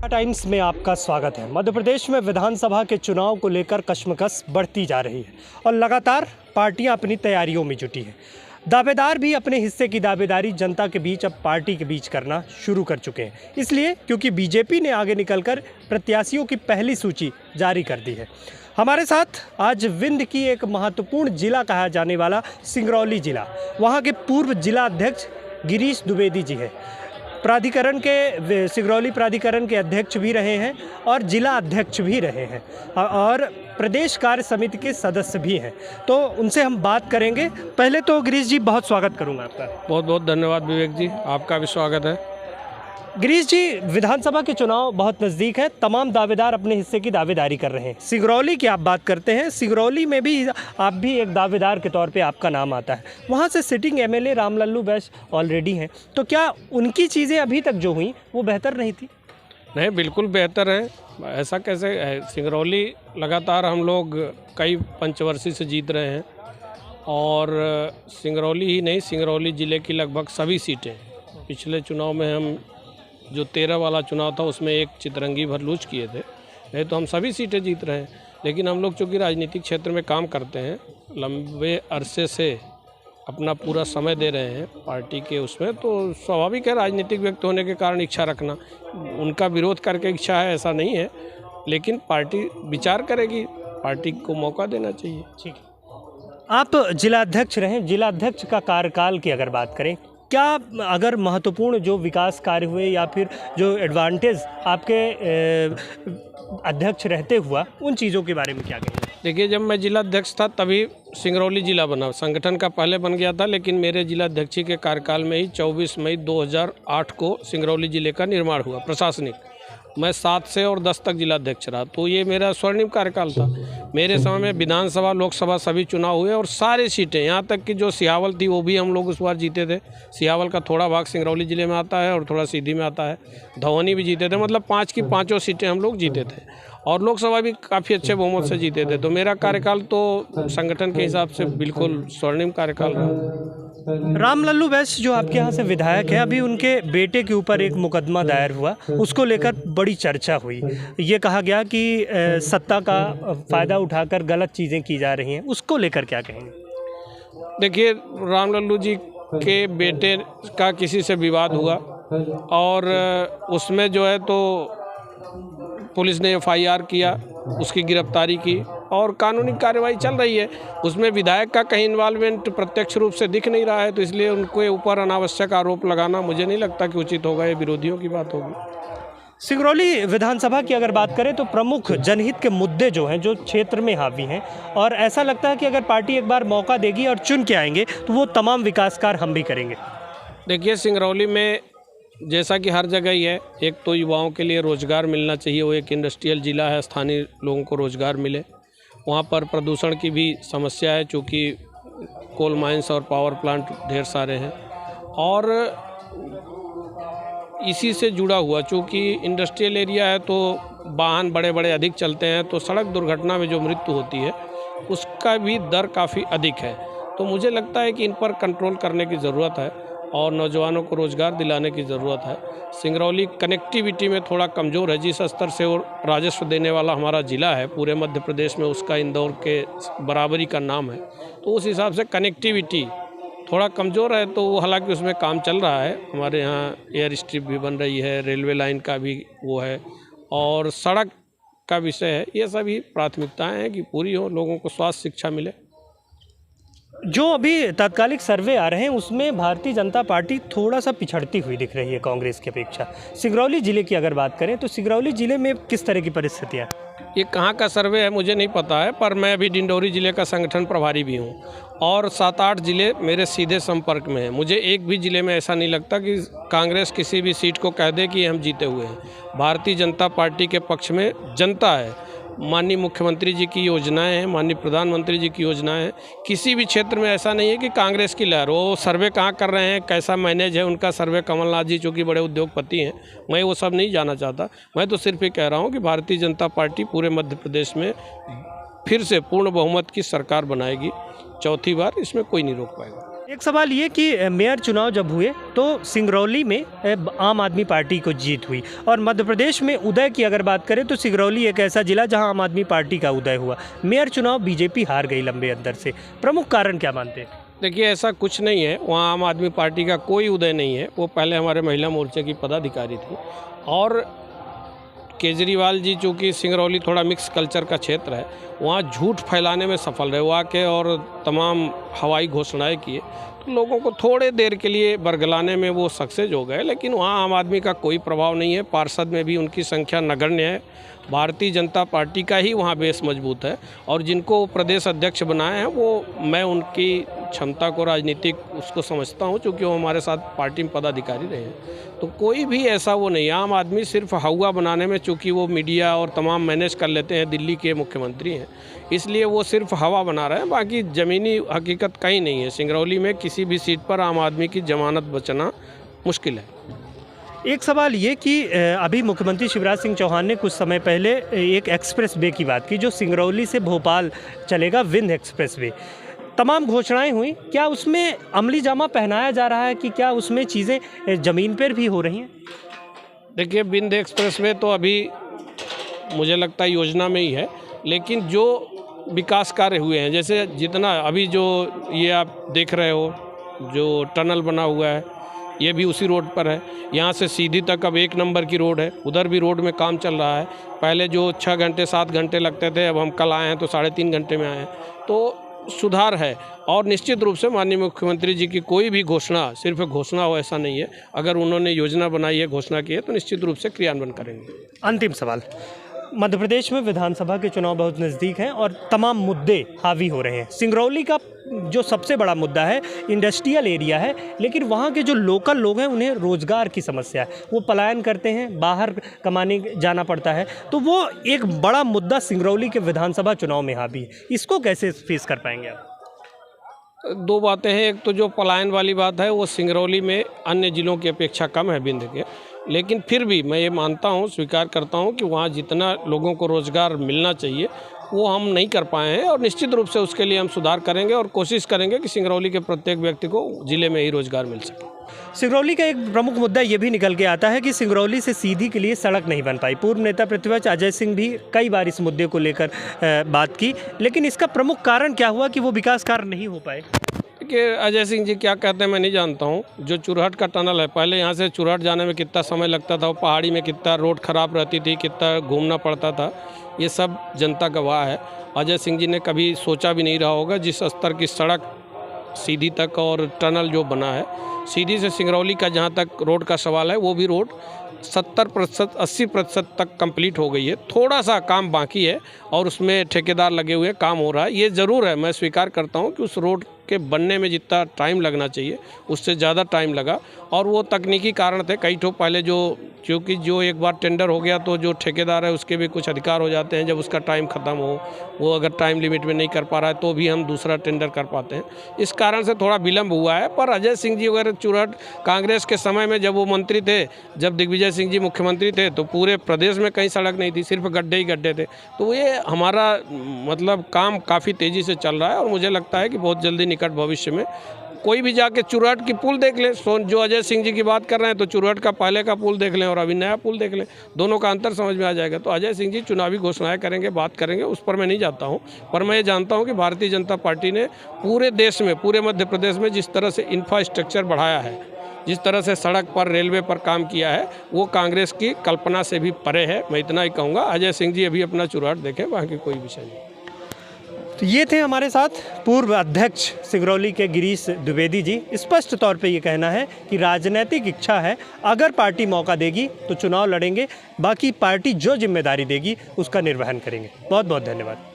Times में आपका स्वागत है। मध्य प्रदेश में विधानसभा के चुनाव को लेकर कशमकश बढ़ती जा रही है और लगातार पार्टियां अपनी तैयारियों में जुटी हैं। दावेदार भी अपने हिस्से की दावेदारी जनता के बीच अब पार्टी के बीच करना शुरू कर चुके हैं, इसलिए क्योंकि बीजेपी ने आगे निकलकर प्रत्याशियों की पहली सूची जारी कर दी है। हमारे साथ आज विंध्य की एक महत्वपूर्ण जिला कहा जाने वाला सिंगरौली जिला, वहाँ के पूर्व जिला अध्यक्ष गिरीश द्विवेदी जी है। सिंगरौली प्राधिकरण के अध्यक्ष भी रहे हैं और जिला अध्यक्ष भी रहे हैं और प्रदेश कार्य समिति के सदस्य भी हैं, तो उनसे हम बात करेंगे। पहले तो गिरीश जी बहुत स्वागत करूंगा आपका। बहुत बहुत धन्यवाद विवेक जी, आपका भी स्वागत है। गिरीश जी, विधानसभा के चुनाव बहुत नज़दीक है, तमाम दावेदार अपने हिस्से की दावेदारी कर रहे हैं। सिंगरौली की आप बात करते हैं, सिंगरौली में भी आप भी एक दावेदार के तौर पे आपका नाम आता है। वहाँ से सिटिंग एमएलए रामलल्लू वैश्य ऑलरेडी हैं, तो क्या उनकी चीज़ें अभी तक जो हुई वो बेहतर नहीं थी? नहीं, बिल्कुल बेहतर है। ऐसा कैसे है? सिंगरौली लगातार हम लोग कई पंचवर्षीय से जीत रहे हैं और सिंगरौली ही नहीं, सिंगरौली ज़िले की लगभग सभी सीटें। पिछले चुनाव में हम जो 13 वाला चुनाव था उसमें एक चितरंगी भरलूच किए थे, नहीं तो हम सभी सीटें जीत रहे हैं। लेकिन हम लोग चूँकि राजनीतिक क्षेत्र में काम करते हैं, लंबे अरसे से अपना पूरा समय दे रहे हैं पार्टी के उसमें, तो स्वाभाविक है राजनीतिक व्यक्ति होने के कारण इच्छा रखना। उनका विरोध करके इच्छा है ऐसा नहीं है, लेकिन पार्टी विचार करेगी, पार्टी को मौका देना चाहिए। ठीक है, आप जिला अध्यक्ष रहे, जिला अध्यक्ष का कार्यकाल की अगर बात करें, क्या अगर महत्वपूर्ण जो विकास कार्य हुए या फिर जो एडवांटेज आपके अध्यक्ष रहते हुआ, उन चीज़ों के बारे में क्या कहेंगे? देखिए, जब मैं जिला अध्यक्ष था तभी सिंगरौली जिला बना, संगठन का पहले बन गया था, लेकिन मेरे जिला अध्यक्ष के कार्यकाल में ही 24 मई 2008 को सिंगरौली जिले का निर्माण हुआ प्रशासनिक। मैं 7 से और 10 तक जिला अध्यक्ष रहा, तो ये मेरा स्वर्णिम कार्यकाल था। मेरे समय में विधानसभा लोकसभा सभी चुनाव हुए और सारी सीटें, यहाँ तक कि जो सिहावल थी वो भी हम लोग उस बार जीते थे। सिहावल का थोड़ा भाग सिंगरौली ज़िले में आता है और थोड़ा सीधी में आता है। धवनी भी जीते थे, मतलब 5 की 5 सीटें हम लोग जीते थे और लोकसभा भी काफ़ी अच्छे बहुमत से जीते थे। तो मेरा कार्यकाल तो संगठन के हिसाब से बिल्कुल स्वर्णिम कार्यकाल रहा। रामलल्लू वैश्य जो आपके यहाँ से विधायक है, अभी उनके बेटे के ऊपर एक मुकदमा दायर हुआ, उसको लेकर बड़ी चर्चा हुई। ये कहा गया कि सत्ता का फ़ायदा उठाकर गलत चीज़ें की जा रही हैं, उसको लेकर क्या कहेंगे? देखिए, रामलल्लू जी के बेटे का किसी से विवाद हुआ और उसमें जो है तो पुलिस ने FIR किया, उसकी गिरफ्तारी की और कानूनी कार्रवाई चल रही है। उसमें विधायक का कहीं इन्वॉल्वमेंट प्रत्यक्ष रूप से दिख नहीं रहा है, तो इसलिए उनके ऊपर अनावश्यक आरोप लगाना मुझे नहीं लगता कि उचित होगा, ये विरोधियों की बात होगी। सिंगरौली विधानसभा की अगर बात करें तो प्रमुख जनहित के मुद्दे जो हैं, जो क्षेत्र में हावी हैं, और ऐसा लगता है कि अगर पार्टी एक बार मौका देगी और चुन के आएंगे तो वो तमाम विकास कार्य हम भी करेंगे। देखिए, सिंगरौली में जैसा कि हर जगह ही है, एक तो युवाओं के लिए रोज़गार मिलना चाहिए, वो एक इंडस्ट्रियल ज़िला है, स्थानीय लोगों को रोज़गार मिले। वहाँ पर प्रदूषण की भी समस्या है, चूँकि कोल माइंस और पावर प्लांट ढेर सारे हैं और इसी से जुड़ा हुआ, चूँकि इंडस्ट्रियल एरिया है तो वाहन बड़े बड़े अधिक चलते हैं, तो सड़क दुर्घटना में जो मृत्यु होती है उसका भी दर काफ़ी अधिक है। तो मुझे लगता है कि इन पर कंट्रोल करने की ज़रूरत है और नौजवानों को रोज़गार दिलाने की ज़रूरत है। सिंगरौली कनेक्टिविटी में थोड़ा कमज़ोर है, जिस स्तर से वो राजस्व देने वाला हमारा ज़िला है पूरे मध्य प्रदेश में, उसका इंदौर के बराबरी का नाम है, तो उस हिसाब से कनेक्टिविटी थोड़ा कमज़ोर है। तो हालांकि उसमें काम चल रहा है, हमारे यहाँ एयर स्ट्रिप भी बन रही है, रेलवे लाइन का भी वो है और सड़क का विषय है। ये सभी प्राथमिकताएँ हैं कि पूरी हो, लोगों को स्वास्थ्य शिक्षा मिले। जो अभी तात्कालिक सर्वे आ रहे हैं उसमें भारतीय जनता पार्टी थोड़ा सा पिछड़ती हुई दिख रही है कांग्रेस की अपेक्षा। सिंगरौली ज़िले की अगर बात करें तो सिंगरौली ज़िले में किस तरह की परिस्थितियाँ? ये कहाँ का सर्वे है मुझे नहीं पता है, पर मैं अभी डिंडौरी ज़िले का संगठन प्रभारी भी हूँ और 7-8 ज़िले मेरे सीधे संपर्क में हैं। मुझे एक भी ज़िले में ऐसा नहीं लगता कि कांग्रेस किसी भी सीट को कह दे कि हम जीते हुए हैं। भारतीय जनता पार्टी के पक्ष में जनता है, माननीय मुख्यमंत्री जी की योजनाएं हैं, माननीय प्रधानमंत्री जी की योजनाएं हैं। किसी भी क्षेत्र में ऐसा नहीं है कि कांग्रेस की लहर। वो सर्वे कहाँ कर रहे हैं, कैसा मैनेज है उनका सर्वे, कमलनाथ जी चूँकि बड़े उद्योगपति हैं, मैं वो सब नहीं जानना चाहता। मैं तो सिर्फ ये कह रहा हूँ कि भारतीय जनता पार्टी पूरे मध्य प्रदेश में फिर से पूर्ण बहुमत की सरकार बनाएगी, चौथी बार, इसमें कोई नहीं रोक पाएगा। एक सवाल ये कि मेयर चुनाव जब हुए तो सिंगरौली में आम आदमी पार्टी को जीत हुई, और मध्य प्रदेश में उदय की अगर बात करें तो सिंगरौली एक ऐसा जिला जहां आम आदमी पार्टी का उदय हुआ। मेयर चुनाव बीजेपी हार गई लंबे अंतर से, प्रमुख कारण क्या मानते हैं? देखिए, ऐसा कुछ नहीं है, वहाँ आम आदमी पार्टी का कोई उदय नहीं है। वो पहले हमारे महिला मोर्चे की पदाधिकारी थी, और केजरीवाल जी चूँकि सिंगरौली थोड़ा मिक्स कल्चर का क्षेत्र है, वहाँ झूठ फैलाने में सफल रहे, वहाँ के और तमाम हवाई घोषणाएं किए, तो लोगों को थोड़े देर के लिए बरगलाने में वो सक्सेस हो गए। लेकिन वहाँ आम आदमी का कोई प्रभाव नहीं है। पार्षद में भी उनकी संख्या नगण्य है। भारतीय जनता पार्टी का ही वहाँ बेस मजबूत है, और जिनको प्रदेश अध्यक्ष बनाए हैं वो, मैं उनकी क्षमता को राजनीतिक उसको समझता हूँ, क्योंकि वो हमारे साथ पार्टी में पदाधिकारी रहे हैं। तो कोई भी ऐसा वो नहीं, आम आदमी सिर्फ हवा बनाने में, चूँकि वो मीडिया और तमाम मैनेज कर लेते हैं, दिल्ली के मुख्यमंत्री हैं, इसलिए वो सिर्फ हवा बना रहे हैं। बाकी ज़मीनी हकीकत कहीं नहीं है। सिंगरौली में किसी भी सीट पर आम आदमी की जमानत बचना मुश्किल है। एक सवाल ये कि अभी मुख्यमंत्री शिवराज सिंह चौहान ने कुछ समय पहले एक एक्सप्रेस वे की बात की, जो सिंगरौली से भोपाल चलेगा, विंध्य एक्सप्रेस वे। तमाम घोषणाएं हुई, क्या उसमें अमली जामा पहनाया जा रहा है कि क्या उसमें चीज़ें ज़मीन पर भी हो रही हैं? देखिए, विंध्य एक्सप्रेस वे तो अभी मुझे लगता है योजना में ही है, लेकिन जो विकास कार्य हुए हैं, जैसे जितना अभी जो ये आप देख रहे हो, जो टनल बना हुआ है, ये भी उसी रोड पर है। यहाँ से सीधी तक अब 1 नंबर की रोड है, उधर भी रोड में काम चल रहा है। पहले जो 6 घंटे 7 घंटे लगते थे, अब हम कल आए हैं तो 3.5 घंटे में आए हैं। तो सुधार है, और निश्चित रूप से माननीय मुख्यमंत्री जी की कोई भी घोषणा सिर्फ घोषणा हो ऐसा नहीं है। अगर उन्होंने योजना बनाई है, घोषणा की है, तो निश्चित रूप से क्रियान्वयन करेंगे। अंतिम सवाल, मध्य प्रदेश में विधानसभा के चुनाव बहुत नज़दीक हैं और तमाम मुद्दे हावी हो रहे हैं। सिंगरौली का जो सबसे बड़ा मुद्दा है इंडस्ट्रियल एरिया है, लेकिन वहाँ के जो लोकल लोग हैं उन्हें रोज़गार की समस्या है, वो पलायन करते हैं, बाहर कमाने जाना पड़ता है। तो वो एक बड़ा मुद्दा सिंगरौली के विधानसभा चुनाव में हावी है, इसको कैसे फेस कर पाएंगे आप? 2 बातें हैं। एक तो जो पलायन वाली बात है, वो सिंगरौली में अन्य ज़िलों की अपेक्षा कम है, विंध्य के। लेकिन फिर भी मैं ये मानता हूँ, स्वीकार करता हूँ कि वहाँ जितना लोगों को रोज़गार मिलना चाहिए वो हम नहीं कर पाए हैं, और निश्चित रूप से उसके लिए हम सुधार करेंगे और कोशिश करेंगे कि सिंगरौली के प्रत्येक व्यक्ति को ज़िले में ही रोज़गार मिल सके। सिंगरौली का एक प्रमुख मुद्दा ये भी निकल के आता है कि सिंगरौली से सीधी के लिए सड़क नहीं बन पाई। पूर्व नेता प्रतिपक्ष अजय सिंह भी कई बार इस मुद्दे को लेकर बात की, लेकिन इसका प्रमुख कारण क्या हुआ कि वो विकास कार्य नहीं हो पाए? कि अजय सिंह जी क्या कहते हैं मैं नहीं जानता हूँ। जो चुरहट का टनल है, पहले यहाँ से चुरहट जाने में कितना समय लगता था, पहाड़ी में कितना रोड ख़राब रहती थी, कितना घूमना पड़ता था, ये सब जनता गवाह है। अजय सिंह जी ने कभी सोचा भी नहीं रहा होगा जिस स्तर की सड़क सीधी तक और टनल जो बना है, सीधी से सिंगरौली का जहाँ तक रोड का सवाल है, वो भी रोड 70% 80% तक कंप्लीट हो गई है। थोड़ा सा काम बाकी है और उसमें ठेकेदार लगे हुए काम हो रहा है। ये ज़रूर है, मैं स्वीकार करता हूँ कि उस रोड के बनने में जितना टाइम लगना चाहिए उससे ज़्यादा टाइम लगा, और वो तकनीकी कारण थे। कई ठो पहले क्योंकि जो एक बार टेंडर हो गया तो जो ठेकेदार है उसके भी कुछ अधिकार हो जाते हैं, जब उसका टाइम ख़त्म हो, वो अगर टाइम लिमिट में नहीं कर पा रहा है तो भी हम दूसरा टेंडर कर पाते हैं। इस कारण से थोड़ा विलम्ब हुआ है। पर अजय सिंह जी वगैरह चुरहट कांग्रेस के समय में जब वो मंत्री थे, जब दिग्विजय सिंह जी मुख्यमंत्री थे, तो पूरे प्रदेश में कहीं सड़क नहीं थी, सिर्फ गड्ढे ही गड्ढे थे। तो ये हमारा मतलब काम काफ़ी तेज़ी से चल रहा है, और मुझे लगता है कि बहुत जल्दी निकट भविष्य में कोई भी जाके चुरहट की पुल देख ले, जो अजय सिंह जी की बात कर रहे हैं, तो चुरहट का पहले का पुल देख लें और अभी नया पुल देख लें, दोनों का अंतर समझ में आ जाएगा। तो अजय सिंह जी चुनावी घोषणाएं करेंगे, बात करेंगे, उस पर मैं नहीं जाता हूं। पर मैं ये जानता हूं कि भारतीय जनता पार्टी ने पूरे देश में, पूरे मध्य प्रदेश में जिस तरह से इंफ्रास्ट्रक्चर बढ़ाया है, जिस तरह से सड़क पर, रेलवे पर काम किया है, वो कांग्रेस की कल्पना से भी परे है। मैं इतना ही कहूँगा, अजय सिंह जी अभी अपना चुरहट देखें, बाकी कोई विषय नहीं। तो ये थे हमारे साथ पूर्व अध्यक्ष सिंगरौली के गिरीश द्विवेदी जी। स्पष्ट तौर पे ये कहना है कि राजनीतिक इच्छा है, अगर पार्टी मौका देगी तो चुनाव लड़ेंगे, बाकी पार्टी जो जिम्मेदारी देगी उसका निर्वहन करेंगे। बहुत बहुत धन्यवाद।